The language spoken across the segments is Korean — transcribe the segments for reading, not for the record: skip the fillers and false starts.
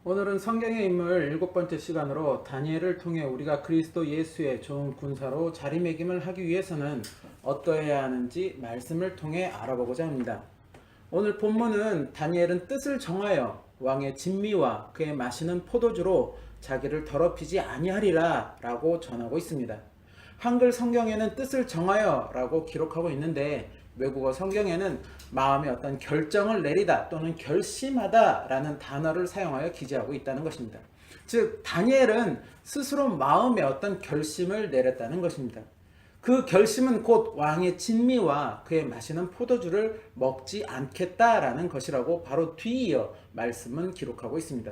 오늘은 성경의 인물 7번째 시간으로 다니엘을 통해 우리가 그리스도 예수의 좋은 군사로 자리매김을 하기 위해서는 어떠해야 하는지 말씀을 통해 알아보고자 합니다. 오늘 본문은 다니엘은 뜻을 정하여 왕의 진미와 그의 마시는 포도주로 자기를 더럽히지 아니하리라 라고 전하고 있습니다. 한글 성경에는 뜻을 정하여 라고 기록하고 있는데 외국어 성경에는 마음의 어떤 결정을 내리다 또는 결심하다 라는 단어를 사용하여 기재하고 있다는 것입니다. 즉 다니엘은 스스로 마음의 어떤 결심을 내렸다는 것입니다. 그 결심은 곧 왕의 진미와 그의 마시는 포도주를 먹지 않겠다라는 것이라고 바로 뒤이어 말씀은 기록하고 있습니다.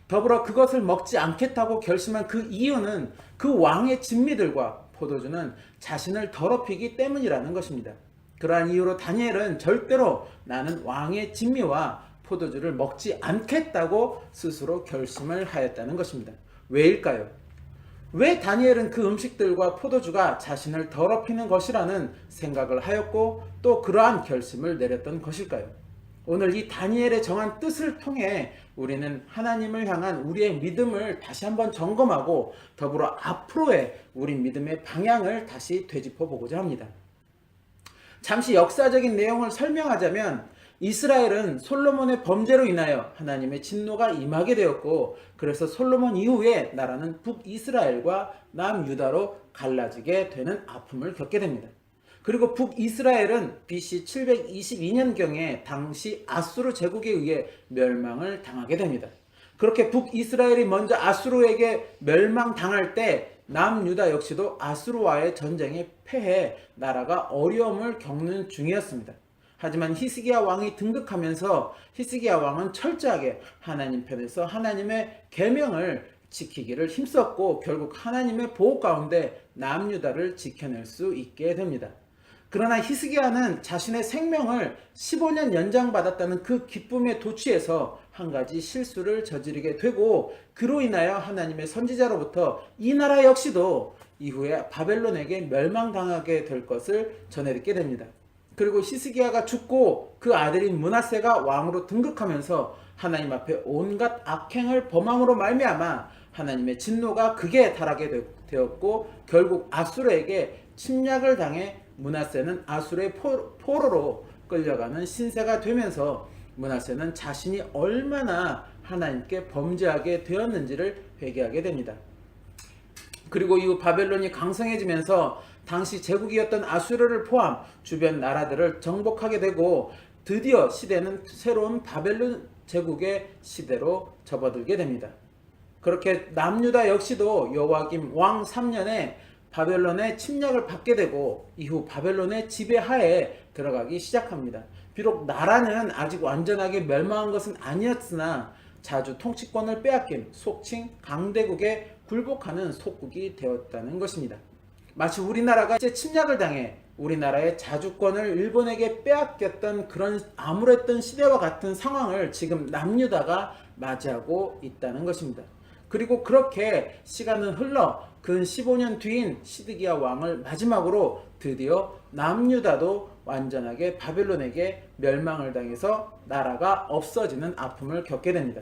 더불어 그것을 먹지 않겠다고 결심한 그 이유는 그 왕의 진미들과 포도주는 자신을 더럽히기 때문이라는 것입니다. 그러한 이유로 다니엘은 절대로 나는 왕의 진미와 포도주를 먹지 않겠다고 스스로 결심을 하였다는 것입니다. 왜일까요? 왜 다니엘은 그 음식들과 포도주가 자신을 더럽히는 것이라는 생각을 하였고 또 그러한 결심을 내렸던 것일까요? 오늘 이 다니엘의 정한 뜻을 통해 우리는 하나님을 향한 우리의 믿음을 다시 한번 점검하고 더불어 앞으로의 우리 믿음의 방향을 다시 되짚어 보고자 합니다. 잠시 역사적인 내용을 설명하자면 이스라엘은 솔로몬의 범죄로 인하여 하나님의 진노가 임하게 되었고 그래서 솔로몬 이후에 나라는 북이스라엘과 남유다로 갈라지게 되는 아픔을 겪게 됩니다. 그리고 북이스라엘은 BC 722년경에 당시 아수르 제국에 의해 멸망을 당하게 됩니다. 그렇게 북이스라엘이 먼저 아수르에게 멸망당할 때 남유다 역시도 아수르와의 전쟁에 패해 나라가 어려움을 겪는 중이었습니다. 하지만 히스기야 왕이 등극하면서 히스기야 왕은 철저하게 하나님 편에서 하나님의 계명을 지키기를 힘썼고 결국 하나님의 보호 가운데 남유다를 지켜낼 수 있게 됩니다. 그러나 히스기야는 자신의 생명을 15년 연장받았다는 그 기쁨에 도취해서 한 가지 실수를 저지르게 되고 그로 인하여 하나님의 선지자로부터 이 나라 역시도 이후에 바벨론에게 멸망당하게 될 것을 전해 듣게 됩니다. 그리고 히스기야가 죽고 그 아들인 므낫세가 왕으로 등극하면서 하나님 앞에 온갖 악행을 범함으로 말미암아 하나님의 진노가 극에 달하게 되었고 결국 아수르에게 침략을 당해 므낫세는 아수르의 포로로 끌려가는 신세가 되면서 므낫세는 자신이 얼마나 하나님께 범죄하게 되었는지를 회개하게 됩니다. 그리고 이후 바벨론이 강성해지면서 당시 제국이었던 아수르를 포함 주변 나라들을 정복하게 되고 드디어 시대는 새로운 바벨론 제국의 시대로 접어들게 됩니다. 그렇게 남유다 역시도 여호와김 왕 3년에 바벨론의 침략을 받게 되고 이후 바벨론의 지배하에 들어가기 시작합니다. 비록 나라는 아직 완전하게 멸망한 것은 아니었으나 자주 통치권을 빼앗긴 속칭 강대국에 굴복하는 속국이 되었다는 것입니다. 마치 우리나라가 이제 침략을 당해 우리나라의 자주권을 일본에게 빼앗겼던 그런 암울했던 시대와 같은 상황을 지금 남유다가 맞이하고 있다는 것입니다. 그리고 그렇게 시간은 흘러 근 15년 뒤인 시드기야 왕을 마지막으로 드디어 남유다도 완전하게 바벨론에게 멸망을 당해서 나라가 없어지는 아픔을 겪게 됩니다.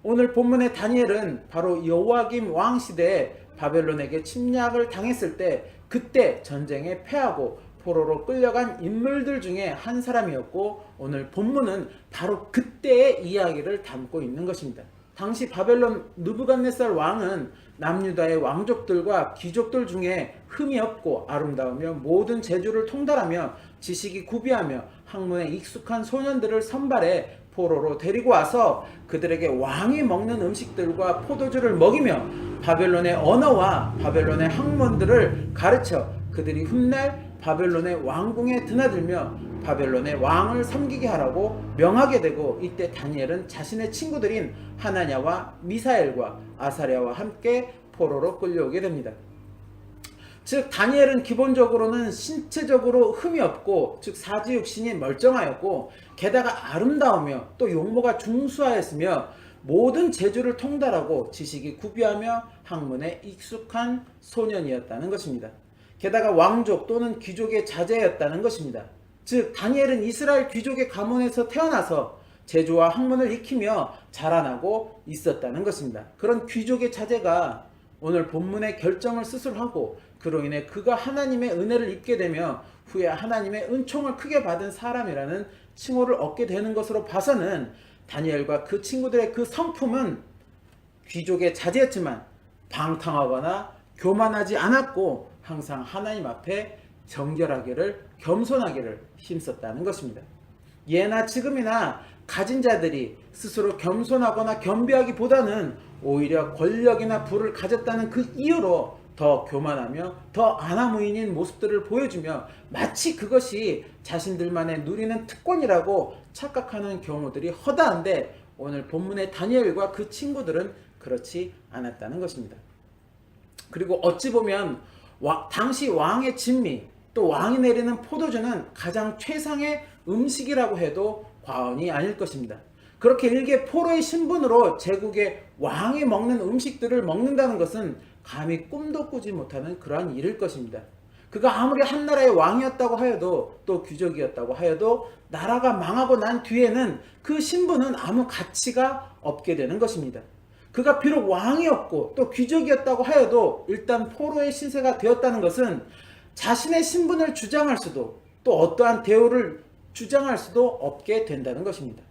오늘 본문의 다니엘은 바로 여호와김 왕 시대에 바벨론에게 침략을 당했을 때 그때 전쟁에 패하고 포로로 끌려간 인물들 중에 한 사람이었고 오늘 본문은 바로 그때의 이야기를 담고 있는 것입니다. 당시 바벨론 느부갓네살 왕은 남유다의 왕족들과 귀족들 중에 흠이 없고 아름다우며 모든 재주를 통달하며 지식이 구비하며 학문에 익숙한 소년들을 선발해 포로로 데리고 와서 그들에게 왕이 먹는 음식들과 포도주를 먹이며 바벨론의 언어와 바벨론의 학문들을 가르쳐 그들이 훗날 바벨론의 왕궁에 드나들며 바벨론의 왕을 섬기게 하라고 명하게 되고 이때 다니엘은 자신의 친구들인 하나냐와 미사엘과 아사랴와 함께 포로로 끌려오게 됩니다. 즉 다니엘은 기본적으로는 신체적으로 흠이 없고 즉 사지육신이 멀쩡하였고 게다가 아름다우며 또 용모가 중수하였으며 모든 재주를 통달하고 지식이 구비하며 학문에 익숙한 소년이었다는 것입니다. 게다가 왕족 또는 귀족의 자제였다는 것입니다. 즉 다니엘은 이스라엘 귀족의 가문에서 태어나서 제주와 학문을 익히며 자라나고 있었다는 것입니다. 그런 귀족의 자제가 오늘 본문의 결정을 스스로 하고 그로 인해 그가 하나님의 은혜를 입게 되며 후에 하나님의 은총을 크게 받은 사람이라는 칭호를 얻게 되는 것으로 봐서는 다니엘과 그 친구들의 그 성품은 귀족의 자제였지만 방탕하거나 교만하지 않았고 항상 하나님 앞에 정결하기를 겸손하기를 힘썼다는 것입니다. 예나 지금이나 가진 자들이 스스로 겸손하거나 겸비하기보다는 오히려 권력이나 부를 가졌다는 그 이유로 더 교만하며 더 아나무인인 모습들을 보여주며 마치 그것이 자신들만의 누리는 특권이라고 착각하는 경우들이 허다한데 오늘 본문의 다니엘과 그 친구들은 그렇지 않았다는 것입니다. 그리고 어찌 보면 당시 왕의 진미 또 왕이 내리는 포도주는 가장 최상의 음식이라고 해도 과언이 아닐 것입니다. 그렇게 일개 포로의 신분으로 제국의 왕이 먹는 음식들을 먹는다는 것은 감히 꿈도 꾸지 못하는 그러한 일일 것입니다. 그가 아무리 한 나라의 왕이었다고 하여도 또 귀족이었다고 하여도 나라가 망하고 난 뒤에는 그 신분은 아무 가치가 없게 되는 것입니다. 그가 비록 왕이었고 또 귀족이었다고 하여도 일단 포로의 신세가 되었다는 것은 자신의 신분을 주장할 수도 또 어떠한 대우를 주장할 수도 없게 된다는 것입니다.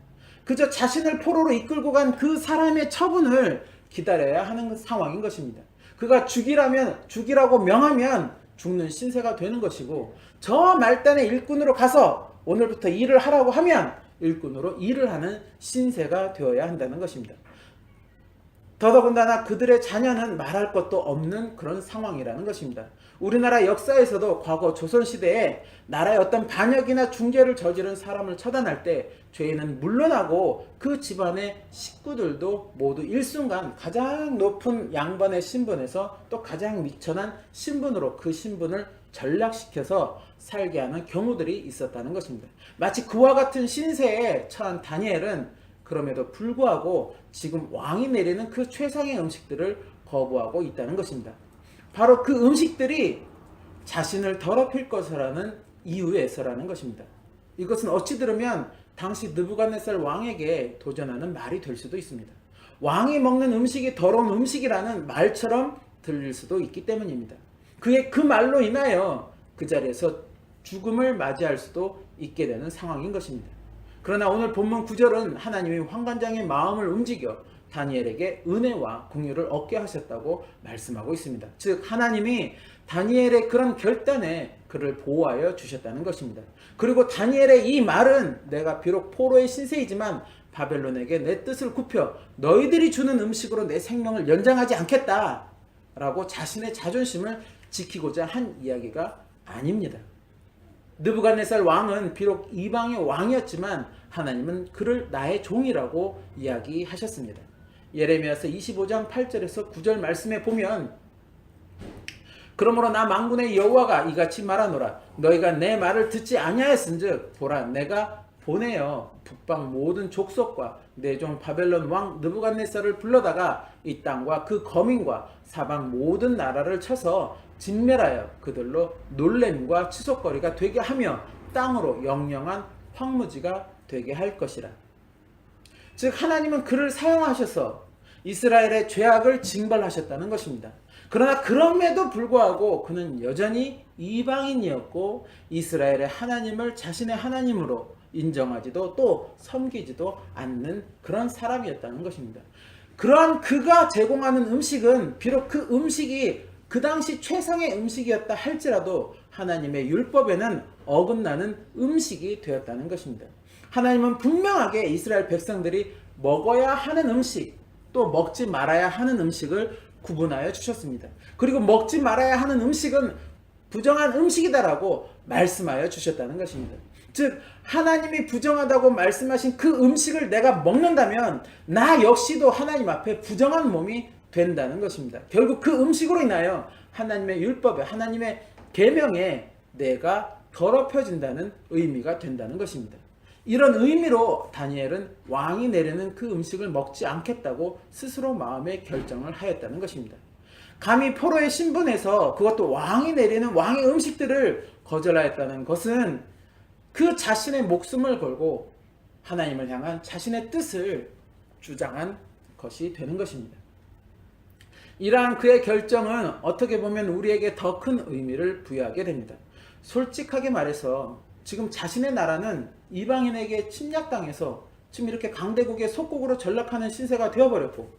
그저 자신을 포로로 이끌고 간 그 사람의 처분을 기다려야 하는 상황인 것입니다. 그가 죽이라고 명하면 죽는 신세가 되는 것이고 저 말단의 일꾼으로 가서 오늘부터 일을 하라고 하면 일꾼으로 일을 하는 신세가 되어야 한다는 것입니다. 더더군다나 그들의 자녀는 말할 것도 없는 그런 상황이라는 것입니다. 우리나라 역사에서도 과거 조선시대에 나라의 어떤 반역이나 중죄를 저지른 사람을 처단할 때 죄인은 물러나고 그 집안의 식구들도 모두 일순간 가장 높은 양반의 신분에서 또 가장 미천한 신분으로 그 신분을 전락시켜서 살게 하는 경우들이 있었다는 것입니다. 마치 그와 같은 신세에 처한 다니엘은 그럼에도 불구하고 지금 왕이 내리는 그 최상의 음식들을 거부하고 있다는 것입니다. 바로 그 음식들이 자신을 더럽힐 것이라는 이유에서라는 것입니다. 이것은 어찌 들으면 당시 느부갓네살 왕에게 도전하는 말이 될 수도 있습니다. 왕이 먹는 음식이 더러운 음식이라는 말처럼 들릴 수도 있기 때문입니다. 그의 그 말로 인하여 그 자리에서 죽음을 맞이할 수도 있게 되는 상황인 것입니다. 그러나 오늘 본문 9절은 하나님이 환관장의 마음을 움직여 다니엘에게 은혜와 긍휼을 얻게 하셨다고 말씀하고 있습니다. 즉 하나님이 다니엘의 그런 결단에 그를 보호하여 주셨다는 것입니다. 그리고 다니엘의 이 말은 내가 비록 포로의 신세이지만 바벨론에게 내 뜻을 굽혀 너희들이 주는 음식으로 내 생명을 연장하지 않겠다 라고 자신의 자존심을 지키고자 한 이야기가 아닙니다. 느부갓네살 왕은 비록 이방의 왕이었지만 하나님은 그를 나의 종이라고 이야기하셨습니다. 예레미야서 25장 8절에서 9절 말씀에 보면 그러므로 나 만군의 여호와가 이같이 말하노라 너희가 내 말을 듣지 아니하였은즉 보라 내가 보내어 북방 모든 족속과 내 종 바벨론 왕 느부갓네살을 불러다가 이 땅과 그 거민과 사방 모든 나라를 쳐서 진멸하여 그들로 놀램과 치솟거리가 되게 하며 땅으로 영영한 황무지가 되게 할 것이라. 즉 하나님은 그를 사용하셔서 이스라엘의 죄악을 징벌하셨다는 것입니다. 그러나 그럼에도 불구하고 그는 여전히 이방인이었고 이스라엘의 하나님을 자신의 하나님으로 인정하지도 또 섬기지도 않는 그런 사람이었다는 것입니다. 그러한 그가 제공하는 음식은 비록 그 음식이 그 당시 최상의 음식이었다 할지라도 하나님의 율법에는 어긋나는 음식이 되었다는 것입니다. 하나님은 분명하게 이스라엘 백성들이 먹어야 하는 음식 또 먹지 말아야 하는 음식을 구분하여 주셨습니다. 그리고 먹지 말아야 하는 음식은 부정한 음식이다라고 말씀하여 주셨다는 것입니다. 즉 하나님이 부정하다고 말씀하신 그 음식을 내가 먹는다면 나 역시도 하나님 앞에 부정한 몸이 된다는 것입니다. 결국 그 음식으로 인하여 하나님의 율법에 하나님의 계명에 내가 더럽혀진다는 의미가 된다는 것입니다. 이런 의미로 다니엘은 왕이 내리는 그 음식을 먹지 않겠다고 스스로 마음의 결정을 하였다는 것입니다. 감히 포로의 신분에서 그것도 왕이 내리는 왕의 음식들을 거절하였다는 것은 그 자신의 목숨을 걸고 하나님을 향한 자신의 뜻을 주장한 것이 되는 것입니다. 이러한 그의 결정은 어떻게 보면 우리에게 더 큰 의미를 부여하게 됩니다. 솔직하게 말해서 지금 자신의 나라는 이방인에게 침략당해서 지금 이렇게 강대국의 속국으로 전락하는 신세가 되어버렸고,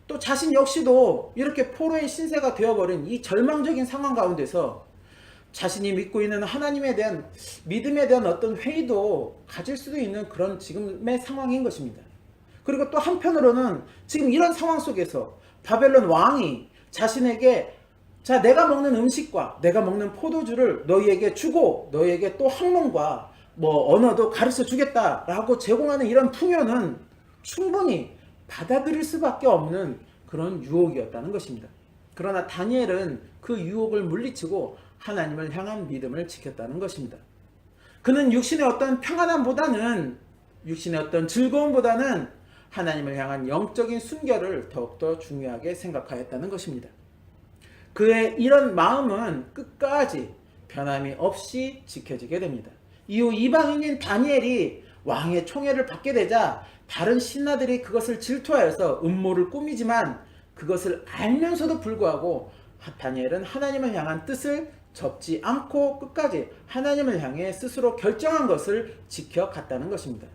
또 자신 역시도 이렇게 포로의 신세가 되어버린 이 절망적인 상황 가운데서 자신이 믿고 있는 하나님에 대한 믿음에 대한 어떤 회의도 가질 수도 있는 그런 지금의 상황인 것입니다. 그리고 또 한편으로는 지금 이런 상황 속에서 바벨론 왕이 자신에게 자, 내가 먹는 음식과 내가 먹는 포도주를 너희에게 주고 너희에게 또 학문과 언어도 가르쳐 주겠다라고 제공하는 이런 풍요는 충분히 받아들일 수밖에 없는 그런 유혹이었다는 것입니다. 그러나 다니엘은 그 유혹을 물리치고 하나님을 향한 믿음을 지켰다는 것입니다. 그는 육신의 어떤 평안함보다는, 육신의 어떤 즐거움보다는 하나님을 향한 영적인 순결을 더욱더 중요하게 생각하였다는 것입니다. 그의 이런 마음은 끝까지 변함이 없이 지켜지게 됩니다. 이후 이방인인 다니엘이 왕의 총애를 받게 되자 다른 신하들이 그것을 질투하여서 음모를 꾸미지만 그것을 알면서도 불구하고 다니엘은 하나님을 향한 뜻을 접지 않고 끝까지 하나님을 향해 스스로 결정한 것을 지켜갔다는 것입니다.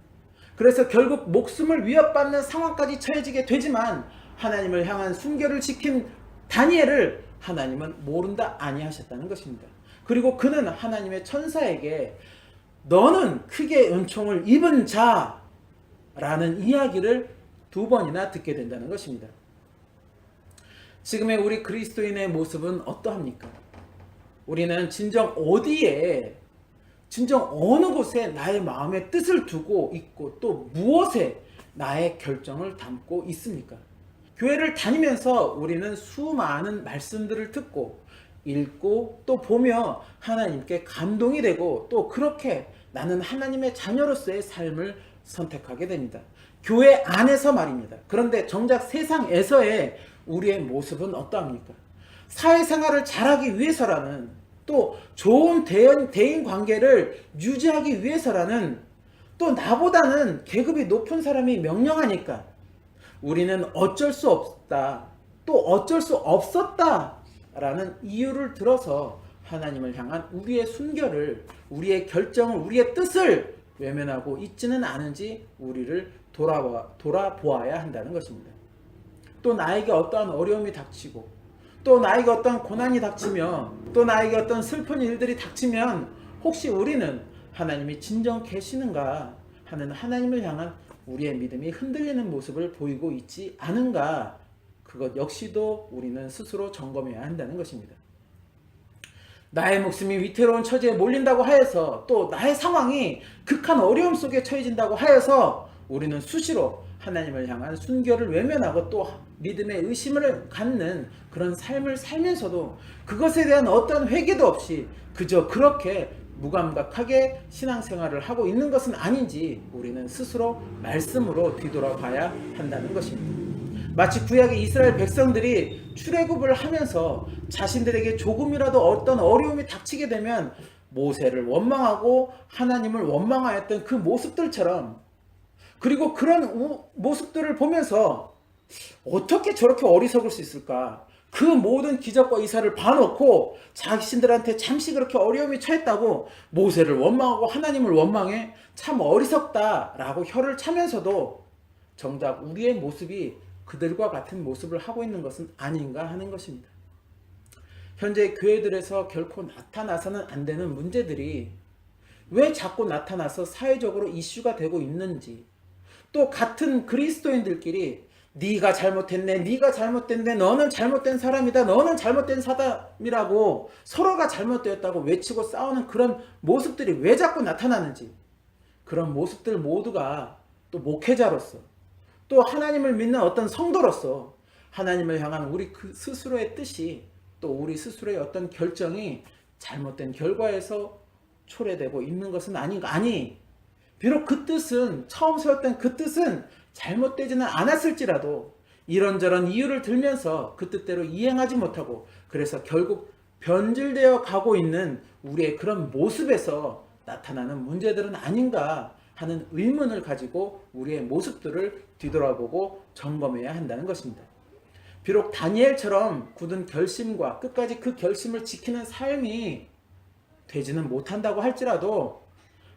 그래서 결국 목숨을 위협받는 상황까지 처해지게 되지만 하나님을 향한 순결을 지킨 다니엘을 하나님은 모른다 아니하셨다는 것입니다. 그리고 그는 하나님의 천사에게 너는 크게 은총을 입은 자라는 이야기를 2번이나 듣게 된다는 것입니다. 지금의 우리 그리스도인의 모습은 어떠합니까? 우리는 진정 어디에, 진정 어느 곳에 나의 마음의 뜻을 두고 있고 또 무엇에 나의 결정을 담고 있습니까? 교회를 다니면서 우리는 수많은 말씀들을 듣고 읽고 또 보며 하나님께 감동이 되고 또 그렇게 나는 하나님의 자녀로서의 삶을 선택하게 됩니다. 교회 안에서 말입니다. 그런데 정작 세상에서의 우리의 모습은 어떠합니까? 사회생활을 잘하기 위해서라는, 또 좋은 대인 관계를 유지하기 위해서라는, 또 나보다는 계급이 높은 사람이 명령하니까 우리는 어쩔 수 없다, 또 어쩔 수 없었다 라는 이유를 들어서 하나님을 향한 우리의 순결을, 우리의 결정을, 우리의 뜻을 외면하고 있지는 않은지 우리를 돌아보아야 한다는 것입니다. 또 나에게 어떠한 어려움이 닥치고, 또 나에게 어떠한 고난이 닥치면, 또 나에게 어떤 슬픈 일들이 닥치면 혹시 우리는 하나님이 진정 계시는가 하는 하나님을 향한 우리의 믿음이 흔들리는 모습을 보이고 있지 않은가, 그것 역시도 우리는 스스로 점검해야 한다는 것입니다. 나의 목숨이 위태로운 처지에 몰린다고 하여서, 또 나의 상황이 극한 어려움 속에 처해진다고 하여서 우리는 수시로 하나님을 향한 순결을 외면하고 또 믿음의 의심을 갖는 그런 삶을 살면서도 그것에 대한 어떤 회개도 없이 그저 그렇게 무감각하게 신앙생활을 하고 있는 것은 아닌지 우리는 스스로 말씀으로 뒤돌아봐야 한다는 것입니다. 마치 구약의 이스라엘 백성들이 출애굽을 하면서 자신들에게 조금이라도 어떤 어려움이 닥치게 되면 모세를 원망하고 하나님을 원망하였던 그 모습들처럼, 그리고 그런 모습들을 보면서 어떻게 저렇게 어리석을 수 있을까? 그 모든 기적과 이사를 봐놓고 자신들한테 잠시 그렇게 어려움이 처했다고 모세를 원망하고 하나님을 원망해 참 어리석다라고 혀를 차면서도 정작 우리의 모습이 그들과 같은 모습을 하고 있는 것은 아닌가 하는 것입니다. 현재 교회들에서 결코 나타나서는 안 되는 문제들이 왜 자꾸 나타나서 사회적으로 이슈가 되고 있는지, 또 같은 그리스도인들끼리 네가 잘못했네, 네가 잘못됐네, 너는 잘못된 사람이다, 너는 잘못된 사람이라고 서로가 잘못되었다고 외치고 싸우는 그런 모습들이 왜 자꾸 나타나는지, 그런 모습들 모두가 또 목회자로서, 또 하나님을 믿는 어떤 성도로서 하나님을 향한 우리 그 스스로의 뜻이, 또 우리 스스로의 어떤 결정이 잘못된 결과에서 초래되고 있는 것은 아닌가. 아니, 비록 그 뜻은, 처음 세웠던 그 뜻은 잘못되지는 않았을지라도 이런저런 이유를 들면서 그 뜻대로 이행하지 못하고, 그래서 결국 변질되어 가고 있는 우리의 그런 모습에서 나타나는 문제들은 아닌가 하는 의문을 가지고 우리의 모습들을 뒤돌아보고 점검해야 한다는 것입니다. 비록 다니엘처럼 굳은 결심과 끝까지 그 결심을 지키는 삶이 되지는 못한다고 할지라도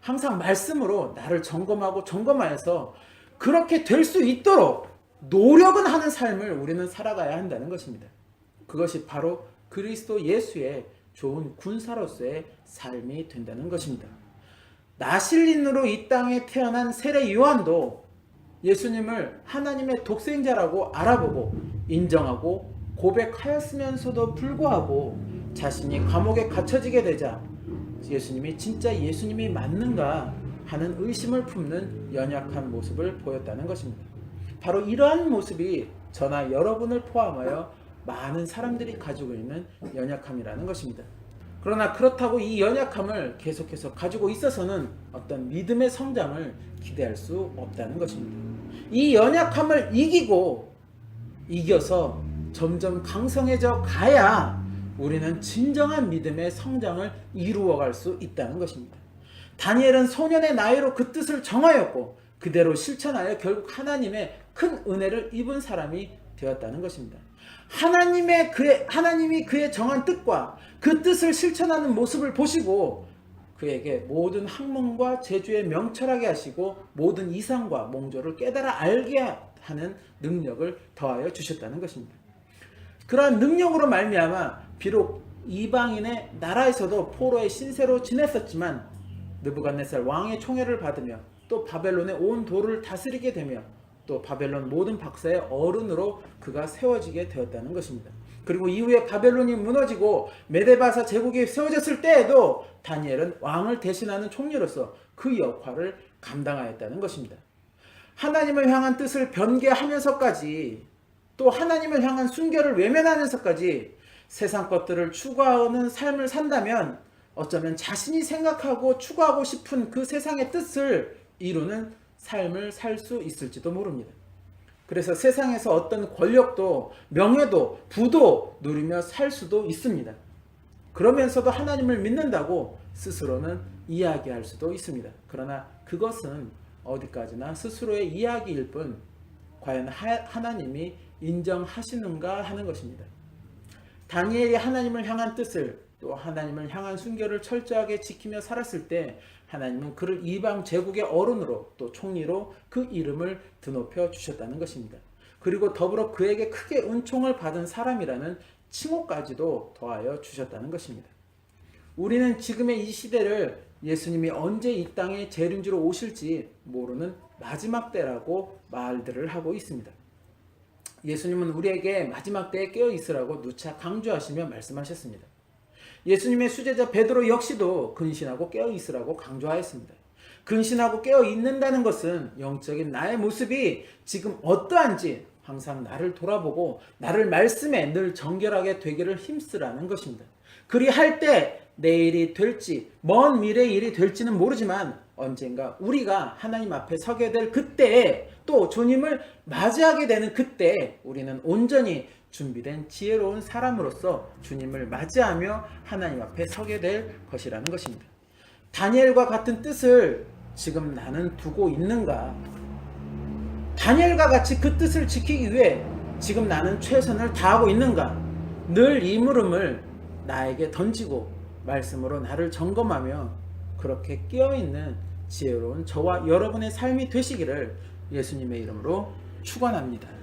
항상 말씀으로 나를 점검하여서 그렇게 될 수 있도록 노력은 하는 삶을 우리는 살아가야 한다는 것입니다. 그것이 바로 그리스도 예수의 좋은 군사로서의 삶이 된다는 것입니다. 나실린으로 이 땅에 태어난 세례 요한도 예수님을 하나님의 독생자라고 알아보고 인정하고 고백하였으면서도 불구하고 자신이 감옥에 갇혀지게 되자 예수님이 진짜 예수님이 맞는가 하는 의심을 품는 연약한 모습을 보였다는 것입니다. 바로 이러한 모습이 저나 여러분을 포함하여 많은 사람들이 가지고 있는 연약함이라는 것입니다. 그러나 그렇다고 이 연약함을 계속해서 가지고 있어서는 어떤 믿음의 성장을 기대할 수 없다는 것입니다. 이 연약함을 이겨서 점점 강성해져 가야 우리는 진정한 믿음의 성장을 이루어갈 수 있다는 것입니다. 다니엘은 소년의 나이로 그 뜻을 정하였고 그대로 실천하여 결국 하나님의 큰 은혜를 입은 사람이 되었다는 것입니다. 하나님이 그의 정한 뜻과 그 뜻을 실천하는 모습을 보시고 그에게 모든 학문과 재주에 명철하게 하시고 모든 이상과 몽조를 깨달아 알게 하는 능력을 더하여 주셨다는 것입니다. 그러한 능력으로 말미암아 비록 이방인의 나라에서도 포로의 신세로 지냈었지만 느부갓네살 왕의 총애를 받으며 또 바벨론의 온 도를 다스리게 되며 또 바벨론 모든 박사의 어른으로 그가 세워지게 되었다는 것입니다. 그리고 이후에 바벨론이 무너지고 메데바사 제국이 세워졌을 때에도 다니엘은 왕을 대신하는 총리로서 그 역할을 감당하였다는 것입니다. 하나님을 향한 뜻을 변개하면서까지 또 하나님을 향한 순결을 외면하면서까지 세상 것들을 추구하는 삶을 산다면 어쩌면 자신이 생각하고 추구하고 싶은 그 세상의 뜻을 이루는 삶을 살 수 있을지도 모릅니다. 그래서 세상에서 어떤 권력도 명예도 부도 누리며 살 수도 있습니다. 그러면서도 하나님을 믿는다고 스스로는 이야기할 수도 있습니다. 그러나 그것은 어디까지나 스스로의 이야기일 뿐 과연 하나님이 인정하시는가 하는 것입니다. 다니엘이 하나님을 향한 뜻을 또 하나님을 향한 순결을 철저하게 지키며 살았을 때 하나님은 그를 이방 제국의 어른으로 또 총리로 그 이름을 드높여 주셨다는 것입니다. 그리고 더불어 그에게 크게 은총을 받은 사람이라는 칭호까지도 더하여 주셨다는 것입니다. 우리는 지금의 이 시대를 예수님이 언제 이 땅에 재림주로 오실지 모르는 마지막 때라고 말들을 하고 있습니다. 예수님은 우리에게 마지막 때에 깨어 있으라고 누차 강조하시며 말씀하셨습니다. 예수님의 수제자 베드로 역시도 근신하고 깨어 있으라고 강조하였습니다. 근신하고 깨어 있는다는 것은 영적인 나의 모습이 지금 어떠한지 항상 나를 돌아보고 나를 말씀에 늘 정결하게 되기를 힘쓰라는 것입니다. 그리할 때 내일이 될지 먼 미래의 일이 될지는 모르지만 언젠가 우리가 하나님 앞에 서게 될 그때에 또 주님을 맞이하게 되는 그때 우리는 온전히 준비된 지혜로운 사람으로서 주님을 맞이하며 하나님 앞에 서게 될 것이라는 것입니다. 다니엘과 같은 뜻을 지금 나는 두고 있는가? 다니엘과 같이 그 뜻을 지키기 위해 지금 나는 최선을 다하고 있는가? 늘 이 물음을 나에게 던지고 말씀으로 나를 점검하며 그렇게 깨어있는 지혜로운 저와 여러분의 삶이 되시기를 예수님의 이름으로 축원합니다.